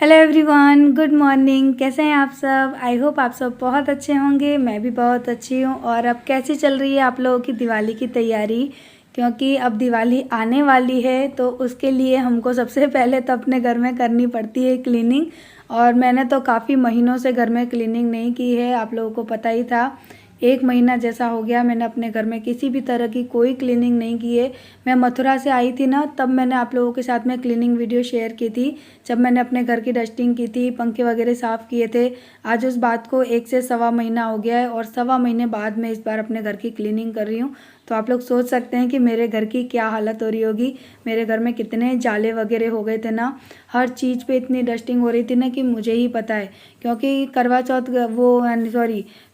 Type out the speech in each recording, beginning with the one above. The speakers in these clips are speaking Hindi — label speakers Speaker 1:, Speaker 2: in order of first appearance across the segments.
Speaker 1: Hello everyone, good morning. कैसे हैं आप सब? आई होप आप सब बहुत अच्छे होंगे। मैं भी बहुत अच्छी हूँ। और अब कैसी चल रही है आप लोगों की दिवाली की तैयारी? क्योंकि अब दिवाली आने वाली है तो उसके लिए हमको सबसे पहले तो अपने घर में करनी पड़ती है क्लीनिंग। और मैंने तो काफ़ी महीनों से घर में क्लीनिंग नहीं की है, आप लोगों को पता ही था। 1 महीना जैसा हो गया मैंने अपने घर में किसी भी तरह की कोई क्लीनिंग नहीं की है। मैं मथुरा से आई थी ना, तब मैंने आप लोगों के साथ में क्लीनिंग वीडियो शेयर की थी, जब मैंने अपने घर की डस्टिंग की थी, पंखे वगैरह साफ़ किए थे। आज उस बात को 1 से सवा महीना हो गया है और सवा महीने बाद मैं इस बार अपने घर की क्लीनिंग कर रही हूँ। तो आप लोग सोच सकते हैं कि मेरे घर की क्या हालत हो रही होगी। मेरे घर में कितने जाले वगैरह हो गए थे ना, हर चीज़ पे इतनी डस्टिंग हो रही थी ना कि मुझे ही पता है। क्योंकि करवा चौथ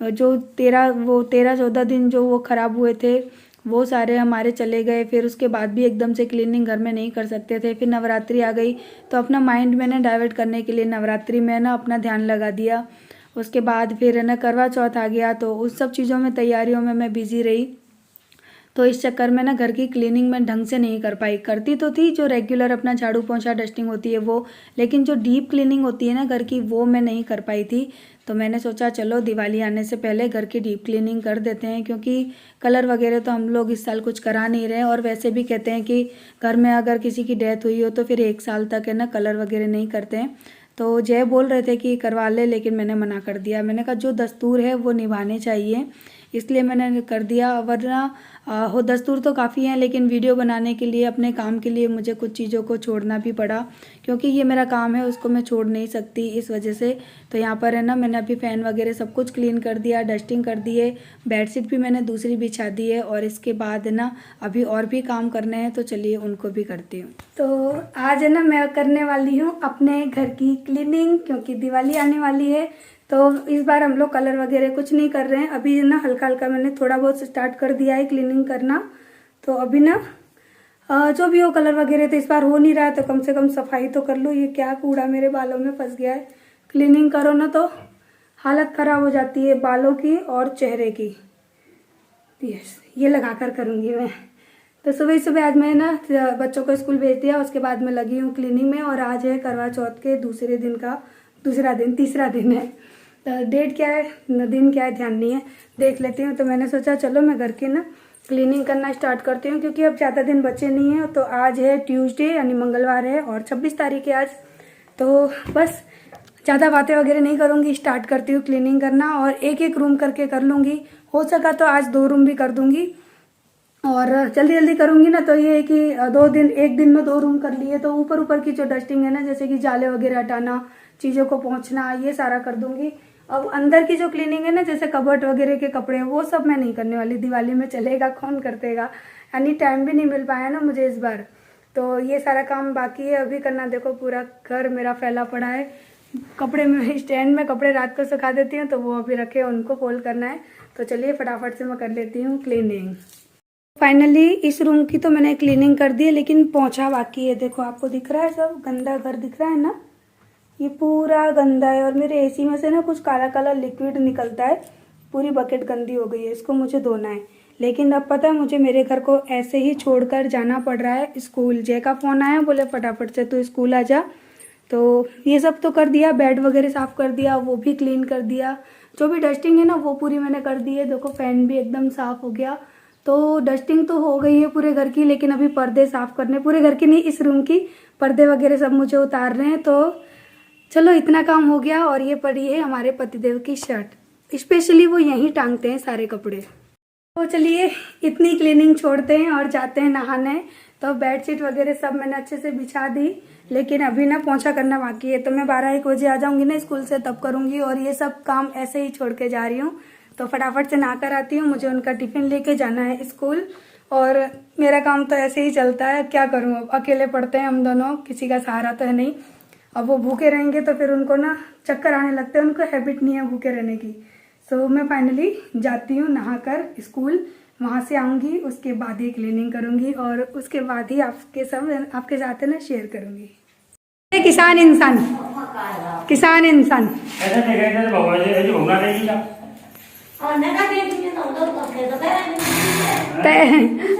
Speaker 1: जो 13-14 दिन जो वो ख़राब हुए थे वो सारे हमारे चले गए। फिर उसके बाद भी एकदम से क्लीनिंग घर में नहीं कर सकते थे। फिर नवरात्रि आ गई तो अपना माइंड मैंने डाइवर्ट करने के लिए नवरात्रि में ना अपना ध्यान लगा दिया। उसके बाद फिर है ना करवा चौथ आ गया, तो उस सब चीज़ों में तैयारियों में मैं बिज़ी रही। तो इस चक्कर में ना घर की क्लीनिंग मैं ढंग से नहीं कर पाई। करती तो थी जो रेगुलर अपना झाड़ू पोंछा डस्टिंग होती है वो, लेकिन जो डीप क्लीनिंग होती है ना घर की, वो मैं नहीं कर पाई थी। तो मैंने सोचा चलो दिवाली आने से पहले घर की डीप क्लीनिंग कर देते हैं, क्योंकि कलर वगैरह तो हम लोग इस साल कुछ करा नहीं रहे। और वैसे भी कहते हैं कि घर में अगर किसी की डेथ हुई हो तो फिर 1 साल तक है ना कलर वगैरह नहीं करते हैं। तो जय बोल रहे थे कि करवा ले, लेकिन मैंने मना कर दिया। मैंने कहा जो दस्तूर है वो निभाने चाहिए, इसलिए मैंने कर दिया। वरना हो दस्तूर तो काफ़ी हैं, लेकिन वीडियो बनाने के लिए अपने काम के लिए मुझे कुछ चीज़ों को छोड़ना भी पड़ा, क्योंकि ये मेरा काम है, उसको मैं छोड़ नहीं सकती इस वजह से। तो यहाँ पर है ना मैंने अभी फ़ैन वगैरह सब कुछ क्लीन कर दिया, डस्टिंग कर दी है, बेडशीट भी मैंने दूसरी बिछा दी है। और इसके बाद है ना अभी और भी काम करने हैं, तो चलिए उनको भी करती हूँ। तो आज है ना मैं करने वाली हूँ अपने घर की क्लीनिंग, क्योंकि दिवाली आने वाली है। तो इस बार हम लोग कलर वगैरह कुछ नहीं कर रहे हैं अभी ना, हल्का हल्का मैंने थोड़ा बहुत स्टार्ट कर दिया है क्लीनिंग करना। तो अभी ना जो भी हो कलर वगैरह तो इस बार हो नहीं रहा है, तो कम से कम सफाई तो कर लो। ये क्या कूड़ा मेरे बालों में फंस गया है। क्लीनिंग करो ना तो हालत ख़राब हो जाती है बालों की और चेहरे की। यस, ये लगा कर करूँगी मैं। तो सुबह सुबह आज मैं ना बच्चों को स्कूल भेज दिया, उसके बाद मैं लगी हूँ क्लीनिंग में। और आज है करवा चौथ के तीसरा दिन है। तो डेट क्या है, दिन क्या है ध्यान नहीं है, देख लेती हूँ। तो मैंने सोचा चलो मैं घर की ना क्लीनिंग करना स्टार्ट करती हूँ, क्योंकि अब ज़्यादा दिन बचे नहीं हैं। तो आज है ट्यूसडे यानी मंगलवार है और 26 तारीख है आज। तो बस ज़्यादा बातें वगैरह नहीं करूँगी, स्टार्ट करती हूँ क्लीनिंग करना। और एक एक रूम करके कर लूँगी, हो सका तो आज 2 रूम भी कर दूँगी। और जल्दी जल्दी करूँगी ना तो ये है कि 1 दिन में 2 रूम कर लिए, तो ऊपर ऊपर की जो डस्टिंग है ना, जैसे कि जाले वगैरह हटाना, चीज़ों को पोंछना, ये सारा कर दूँगी। अब अंदर की जो क्लीनिंग है ना, जैसे कबर्ड वगैरह के कपड़े, वो सब मैं नहीं करने वाली। दिवाली में चलेगा, कौन कर देगा, यानी टाइम भी नहीं मिल पाया ना मुझे इस बार। तो ये सारा काम बाकी है अभी करना। देखो पूरा घर मेरा फैला पड़ा है। कपड़े में स्टैंड में कपड़े रात को सुखा देती हूँ, तो वो अभी रखे, उनको फोल्ड करना है। तो चलिए फटाफट से मैं कर लेती हूँ क्लीनिंग। फाइनली इस रूम की तो मैंने क्लीनिंग कर दी है, लेकिन पोंछा बाकी है। देखो आपको दिख रहा है, सब गंदा घर दिख रहा है ना, ये पूरा गंदा है। और मेरे एसी में से ना कुछ काला काला लिक्विड निकलता है, पूरी बकेट गंदी हो गई है, इसको मुझे धोना है। लेकिन अब पता है मुझे मेरे घर को ऐसे ही छोड़कर जाना पड़ रहा है स्कूल। जय का फ़ोन आया, बोले फटाफट से तू स्कूल आ जा। तो ये सब तो कर दिया, बेड वगैरह साफ़ कर दिया, वो भी क्लीन कर दिया, जो भी डस्टिंग है ना वो पूरी मैंने कर दी है। देखो फैन भी एकदम साफ़ हो गया। तो डस्टिंग तो हो गई है पूरे घर की, लेकिन अभी पर्दे साफ़ करने, पूरे घर की नहीं, इस रूम की पर्दे वगैरह सब मुझे उतार रहे हैं। तो चलो इतना काम हो गया। और ये पड़ी है हमारे पतिदेव की शर्ट, स्पेशली वो यहीं टांगते हैं सारे कपड़े। तो चलिए इतनी क्लीनिंग छोड़ते हैं और जाते हैं नहाने। तो बेडशीट वगैरह सब मैंने अच्छे से बिछा दी, लेकिन अभी ना पोंछा करना बाकी है। तो मैं 12-1 बजे आ जाऊंगी ना स्कूल से, तब करूंगी। और ये सब काम ऐसे ही छोड़ के जा रही हूँ। तो फटाफट से नहा कर आती हूँ, मुझे उनका टिफिन लेके जाना है स्कूल। और मेरा काम तो ऐसे ही चलता है, क्या करूँ, अब अकेले पढ़ते हैं हम दोनों, किसी का सहारा तो है नहीं। अब वो भूखे रहेंगे तो फिर उनको ना चक्कर आने लगते हैं, उनको हैबिट नहीं है भूखे रहने की। सो मैं फाइनली जाती हूँ नहाकर स्कूल, वहाँ से आऊँगी, उसके बाद ही क्लीनिंग करूँगी और उसके बाद ही आपके साथ ना शेयर करूँगी। किसान इंसान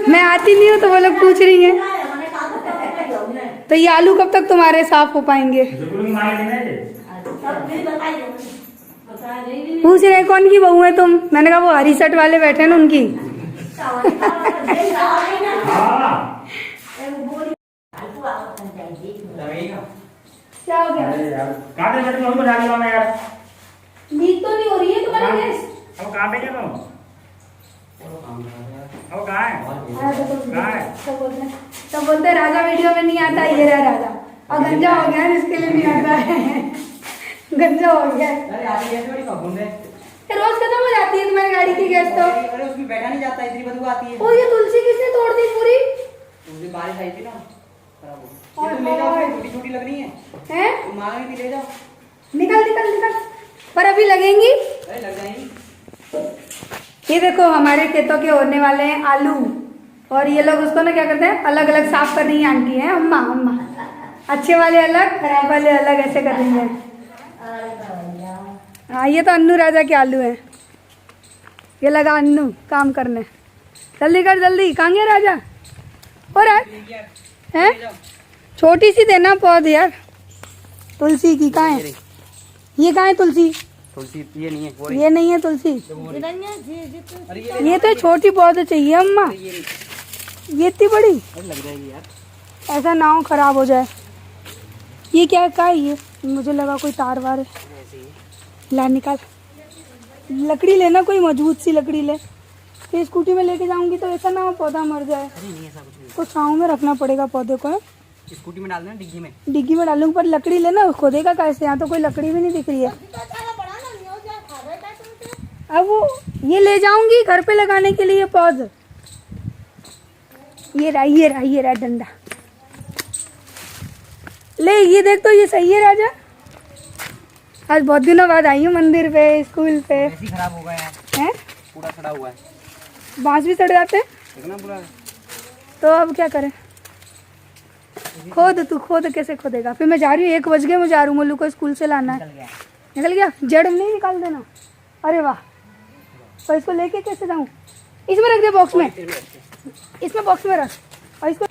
Speaker 1: मैं आती नहीं हूँ तो वो लोग पूछ रही हैं। तो ये आलू कब तक तुम्हारे साफ हो पाएंगे? पूछ रहे कौन की बहू है तुम? मैंने कहा वो हरी शर्ट वाले बैठे हैं ना उनकी। क्या हो गया? लीक तो नहीं हो रही है तुम्हारा गैस?
Speaker 2: अब कहाँ पे क्या तुम? अब कहाँ है?
Speaker 1: सब बोलते हैं राजा वीडियो में नहीं आता, ये रहा राजा। और गंजा हो गया है इसके लिए नहीं आता है। गंजा हो गया है। रोज खत्म हो जाती है तुम्हारी गाड़ी की गैस तो।
Speaker 3: अरे उसमें बैठा नहीं जाता, इतनी बदबू आती है।
Speaker 1: ओ ये तुलसी किसने तोड़ दी पूरी?
Speaker 3: उस दिन बारिश आई थी ना, खराब हो गई। ले जाओ, छोटी छोटी लग रही है।
Speaker 1: हैं?
Speaker 3: तुम मांगेंगी ले जाओ।
Speaker 1: निकल निकल निकल। पर अभी लगेंगी?
Speaker 3: अरे लग जाएंगी।
Speaker 1: ये देखो हमारे खेतों के होने वाले हैं आलू, और ये लोग उसको ना क्या करते हैं, अलग अलग साफ कर रही है आंटी है, अम्मा अम्मा। अच्छे वाले अलग, खराब वाले अलग, ऐसे कर रही है। हाँ ये तो अन्नू राजा के आलू हैं। ये लगा अन्नू काम करने। जल्दी कर जल्दी, कहाँ गया राजा? और है छोटी सी देना पौध यार। तुलसी की कहाँ है? ये कहाँ है तुलसी?
Speaker 3: तुलसी ये नहीं है,
Speaker 1: ये नहीं है तुलसी, ये तो छोटी पौध चाहिए अम्मा। ये इतनी बड़ी
Speaker 3: लग जाएगी यार,
Speaker 1: ऐसा ना हो खराब हो जाए। ये क्या का है ये? मुझे लगा कोई तार वार है। ला निकाल, लकड़ी लेना, कोई मजबूत सी लकड़ी ले। फिर स्कूटी में लेके जाऊंगी तो ऐसा ना हो पौधा मर जाए।
Speaker 3: नहीं ऐसा कुछ नहीं।
Speaker 1: तो छाँव में रखना पड़ेगा पौधे को।
Speaker 3: स्कूटी में डाल देना, डिग्गी में।
Speaker 1: डिग्गी में डालूंगी, पर लकड़ी लेना, खोदेगा कैसे? यहाँ तो कोई लकड़ी भी नहीं दिख रही है। अब वो ये ले जाऊंगी घर पे लगाने के लिए पौध। ये रहा डंडा ले, ये देख तो ये सही है राजा। आज बहुत दिनों बाद आई हूँ मंदिर पे, स्कूल पे।
Speaker 3: ऐसी खराब हो गया है,
Speaker 1: हैं?
Speaker 3: पूरा सड़ा हुआ है।
Speaker 1: बांस भी सड़ जाते हैं
Speaker 3: देखना पूरा।
Speaker 1: तो अब क्या करें? खोद, तू खोद, कैसे खोदेगा? फिर मैं जा रही हूँ, 1 बज गए, मुझे आरू मोलू को स्कूल से लाना है। निकल गया? जड़ नहीं निकाल देना। अरे वाह, तो इसको लेके कैसे जाऊँ? इसमें रख दे बॉक्स में, इसमें बॉक्स में रख, और इसको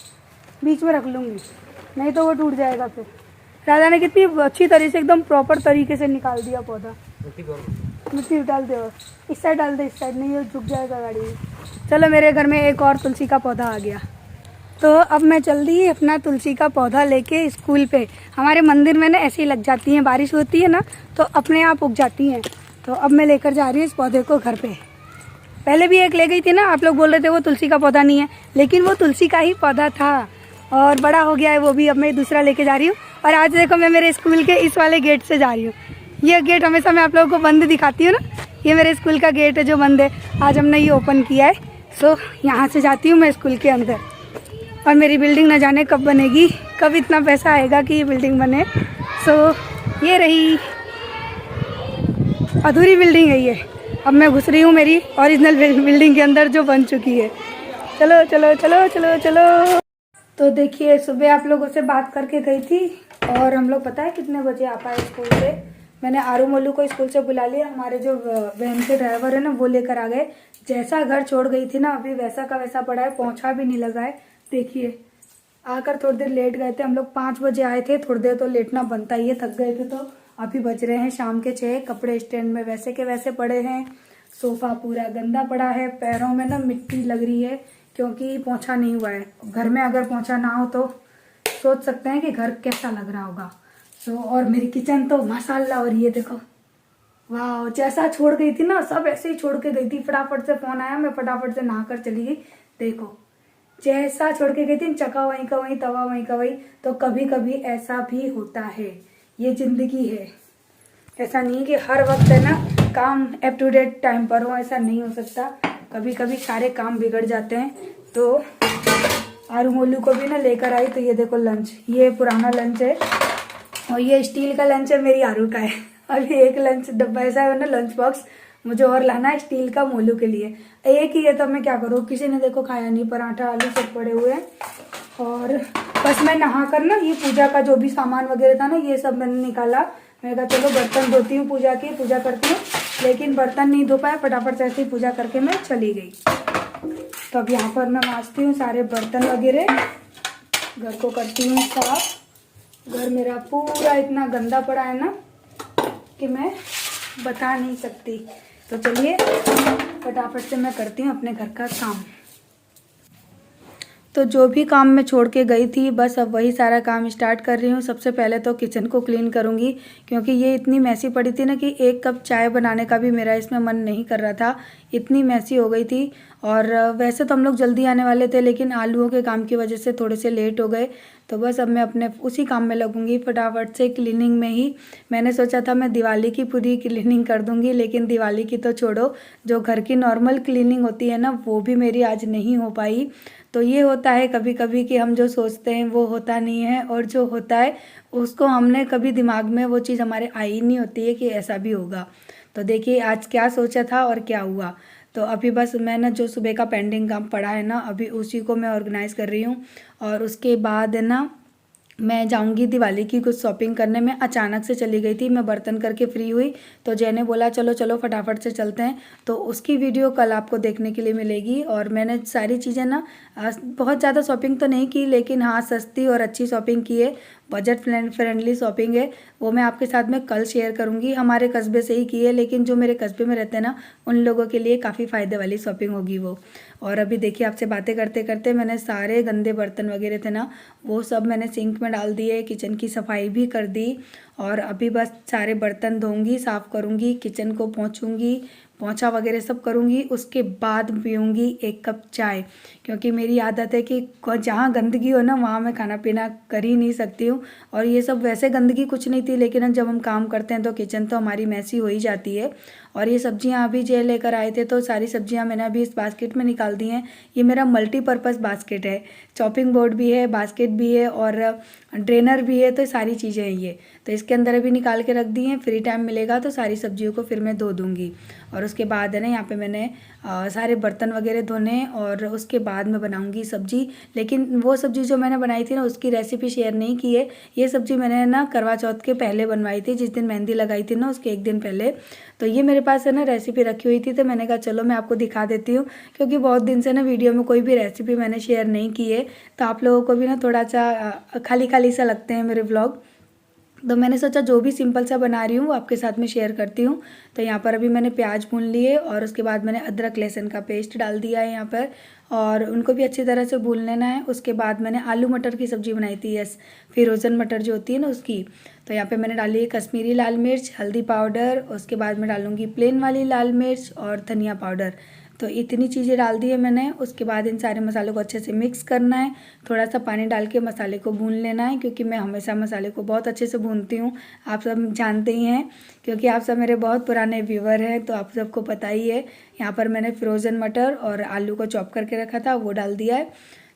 Speaker 1: बीच में रख लूँगी, नहीं तो वो टूट जाएगा। फिर राजा ने कितनी अच्छी तरह से एकदम प्रॉपर तरीके से निकाल दिया पौधा। मिट्टी डाल दे, और इस साइड डाल दे, इस साइड नहीं, ये झुक जाएगा गाड़ी। चलो मेरे घर में एक और तुलसी का पौधा आ गया। तो अब मैं चल दी अपना तुलसी का पौधा लेके स्कूल पे। हमारे मंदिर में ना ऐसी लग जाती हैं, बारिश होती है ना तो अपने आप उग जाती हैं। तो अब मैं लेकर जा रही हूँ इस पौधे को घर पे। पहले भी एक ले गई थी ना, आप लोग बोल रहे थे वो तुलसी का पौधा नहीं है, लेकिन वो तुलसी का ही पौधा था और बड़ा हो गया है वो भी। अब मैं दूसरा लेके जा रही हूँ। और आज देखो मैं मेरे स्कूल के इस वाले गेट से जा रही हूँ। ये गेट हमेशा मैं आप लोगों को बंद दिखाती हूँ ना, ये मेरे स्कूल का गेट है जो बंद है। आज हमने ये ओपन किया है। सो यहाँ से जाती हूँ मैं स्कूल के अंदर। और मेरी बिल्डिंग न जाने कब बनेगी, कब इतना पैसा आएगा कि ये बिल्डिंग बने। सो ये रही अधूरी बिल्डिंग है ये। अब मैं घुस रही हूँ मेरी ओरिजिनल बिल्डिंग के अंदर जो बन चुकी है। चलो चलो चलो चलो चलो। तो देखिए सुबह आप लोगों से बात करके गई थी, और हम लोग पता है कितने बजे आ पाए स्कूल से। मैंने आरू मोलू को स्कूल से बुला लिया, हमारे जो वैन के ड्राइवर है ना वो लेकर आ गए। जैसा घर छोड़ गई थी ना अभी वैसा का वैसा पड़ा है, पोंछा भी नहीं लगा है। देखिए आकर थोड़ी देर लेट गए थे हम लोग, 5 बजे आए थे, थोड़ी देर तो लेटना बनता ही है, थक गए थे। तो अभी बज रहे हैं शाम के 6। कपड़े स्टैंड में वैसे के वैसे पड़े हैं, सोफा पूरा गंदा पड़ा है, पैरों में ना मिट्टी लग रही है क्योंकि पोंछा नहीं हुआ है। घर में अगर पोंछा ना हो तो सोच सकते हैं कि घर कैसा लग रहा होगा। सो और मेरी किचन तो माशाल्लाह। और ये देखो वाह, जैसा छोड़ गई थी ना सब ऐसे ही छोड़ के गई थी। फटाफट से फोन आया, मैं फटाफट से नहाकर चली गई। देखो जैसा छोड़ के गई थी, चका वहीं का वहीं, तवा वहीं का वहीं। तो कभी कभी ऐसा भी होता है, ये जिंदगी है। ऐसा नहीं कि हर वक्त है ना काम अप टू डेट टाइम पर हो, ऐसा नहीं हो सकता। कभी कभी सारे काम बिगड़ जाते हैं। तो आरू मोलू को भी ना लेकर आई। तो ये देखो लंच, ये पुराना लंच है और ये स्टील का लंच है, मेरी आरू का है। अभी एक लंच डब्बा ऐसा है ना, लंच बॉक्स मुझे और लाना है स्टील का मोलू के लिए। एक ही है तो मैं क्या करूँ, किसी ने देखो खाया नहीं। पराठा आलू सब पड़े हुए हैं। और बस मैं नहा कर ना ये पूजा का जो भी सामान वगैरह था ना ये सब मैंने निकाला। मैं कहा चलो बर्तन धोती हूँ, पूजा की पूजा करती हूँ, लेकिन बर्तन नहीं धो पाया। फटाफट से ऐसे ही पूजा करके मैं चली गई। तो अब यहाँ पर मैं मांजती हूँ सारे बर्तन वगैरह। घर को करती हूँ साफ। घर मेरा पूरा इतना गंदा पड़ा है ना कि मैं बता नहीं सकती। तो चलिए फटाफट से मैं करती हूँ अपने घर का काम। तो जो भी काम मैं छोड़ के गई थी बस अब वही सारा काम स्टार्ट कर रही हूँ। सबसे पहले तो किचन को क्लीन करूँगी क्योंकि ये इतनी मैसी पड़ी थी ना कि 1 कप चाय बनाने का भी मेरा इसमें मन नहीं कर रहा था, इतनी मैसी हो गई थी। और वैसे तो हम लोग जल्दी आने वाले थे लेकिन आलूओं के काम की वजह से थोड़े से लेट हो गए। तो बस अब मैं अपने उसी काम में लगूंगी फटाफट से, क्लीनिंग में ही। मैंने सोचा था मैं दिवाली की पूरी क्लीनिंग कर दूंगी, लेकिन दिवाली की तो छोड़ो, जो घर की नॉर्मल क्लीनिंग होती है ना वो भी मेरी आज नहीं हो पाई। तो ये होता है कभी कभी कि हम जो सोचते हैं वो होता नहीं है, और जो होता है उसको हमने कभी दिमाग में वो चीज़ हमारे आई नहीं होती है कि ऐसा भी होगा। तो देखिए आज क्या सोचा था और क्या हुआ। तो अभी बस मैं ना जो सुबह का पेंडिंग काम पड़ा है ना अभी उसी को मैं ऑर्गेनाइज़ कर रही हूँ। और उसके बाद ना मैं जाऊंगी दिवाली की कुछ शॉपिंग करने में। अचानक से चली गई थी, मैं बर्तन करके फ्री हुई तो जय ने बोला चलो चलो फटाफट से चलते हैं। तो उसकी वीडियो कल आपको देखने के लिए मिलेगी। और मैंने सारी चीज़ें ना बहुत ज़्यादा शॉपिंग तो नहीं की, लेकिन हाँ सस्ती और अच्छी शॉपिंग की है, बजट फ्रेंडली शॉपिंग है। वो मैं आपके साथ में कल शेयर करूँगी। हमारे कस्बे से ही की है, लेकिन जो मेरे कस्बे में रहते हैं ना उन लोगों के लिए काफ़ी फ़ायदे वाली शॉपिंग होगी वो। और अभी देखिए आपसे बातें करते करते मैंने सारे गंदे बर्तन वगैरह थे ना वो सब मैंने सिंक में डाल दिए, किचन की सफाई भी कर दी। और अभी बस सारे बर्तन धोऊंगी, साफ़ करूँगी, किचन को पोंछूंगी, पोंछा वगैरह सब करूँगी। उसके बाद पीऊँगी 1 कप चाय, क्योंकि मेरी आदत है कि जहाँ गंदगी हो ना वहाँ मैं खाना पीना कर ही नहीं सकती हूँ। और ये सब वैसे गंदगी कुछ नहीं थी, लेकिन जब हम काम करते हैं तो किचन तो हमारी मैसी हो ही जाती है। और ये सब्जियां अभी जे लेकर आए थे तो सारी सब्जियां मैंने अभी इस बास्केट में निकाल दी हैं। ये मेरा मल्टीपर्पज़ बास्केट है, चॉपिंग बोर्ड भी है, बास्केट भी है और ड्रेनर भी है, तो सारी चीज़ें हैं ये। तो इसके अंदर अभी निकाल के रख दी हैं, फ्री टाइम मिलेगा तो सारी सब्जियों को फिर मैं धो दूँगी। और उसके बाद है ना यहाँ पे मैंने सारे बर्तन वगैरह धोने और उसके बाद मैं बनाऊँगी सब्जी। लेकिन वो सब्जी जो मैंने बनाई थी ना उसकी रेसिपी शेयर नहीं की है। ये सब्जी मैंने ना करवा चौथ के पहले बनवाई थी, जिस दिन मेहंदी लगाई थी ना उसके 1 दिन पहले। तो ये मेरे पास है ना रेसिपी रखी हुई थी, तो मैंने कहा चलो मैं आपको दिखा देती हूँ, क्योंकि बहुत दिन से ना वीडियो में कोई भी रेसिपी मैंने शेयर नहीं की है। तो आप लोगों को भी ना थोड़ा सा खाली खाली सा लगते हैं मेरे व्लॉग। तो मैंने सोचा जो भी सिंपल सा बना रही हूँ वो आपके साथ में शेयर करती हूँ। तो यहाँ पर अभी मैंने प्याज भून लिए और उसके बाद मैंने अदरक लहसुन का पेस्ट डाल दिया है यहाँ पर, और उनको भी अच्छी तरह से भून लेना है। उसके बाद मैंने आलू मटर की सब्ज़ी बनाई थी, यस फिरोज़न मटर जो होती है ना उसकी। तो यहाँ पे मैंने डाली है कश्मीरी लाल मिर्च, हल्दी पाउडर, उसके बाद मैं डालूँगी प्लेन वाली लाल मिर्च और धनिया पाउडर। तो इतनी चीज़ें डाल दी है मैंने। उसके बाद इन सारे मसालों को अच्छे से मिक्स करना है, थोड़ा सा पानी डाल के मसाले को भून लेना है, क्योंकि मैं हमेशा मसाले को बहुत अच्छे से भूनती हूँ, आप सब जानते ही हैं, क्योंकि आप सब मेरे बहुत पुराने व्यूवर हैं तो आप सबको पता ही है। यहाँ पर मैंने फ्रोज़न मटर और आलू को चॉप करके रखा था वो डाल दिया है।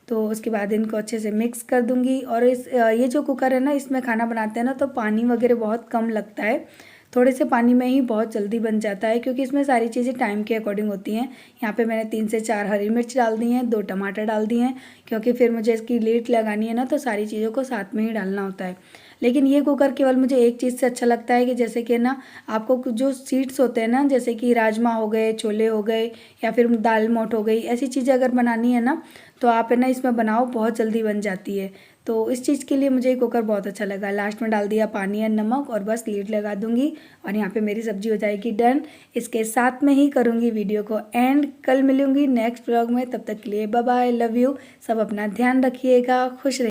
Speaker 1: तो उसके बाद इनको अच्छे से मिक्स कर दूँगी। और ये जो कुकर है ना इसमें खाना बनाते हैं ना तो पानी वगैरह बहुत कम लगता है, थोड़े से पानी में ही बहुत जल्दी बन जाता है, क्योंकि इसमें सारी चीज़ें टाइम के अकॉर्डिंग होती हैं। यहाँ पे मैंने 3 से 4 हरी मिर्च डाल दी हैं, 2 टमाटर डाल दिए हैं, क्योंकि फिर मुझे इसकी लीड लगानी है ना तो सारी चीज़ों को साथ में ही डालना होता है। लेकिन ये कुकर केवल मुझे एक चीज़ से अच्छा लगता है कि जैसे कि ना आपको जो सीड्स होते हैं ना, जैसे कि राजमा हो गए, छोले हो गए या फिर दाल मोठ हो गई, ऐसी चीज़ें अगर बनानी है ना तो आप है ना इसमें बनाओ, बहुत जल्दी बन जाती है। तो इस चीज़ के लिए मुझे ये कुकर बहुत अच्छा लगा। लास्ट में डाल दिया पानी और नमक और बस लीड लगा दूंगी और यहाँ पे मेरी सब्जी हो जाएगी डन। इसके साथ में ही करूँगी वीडियो को एंड। कल मिलूँगी नेक्स्ट व्लॉग में, तब तक के लिए बाय बाय, लव यू। सब अपना ध्यान रखिएगा, खुश रहिए।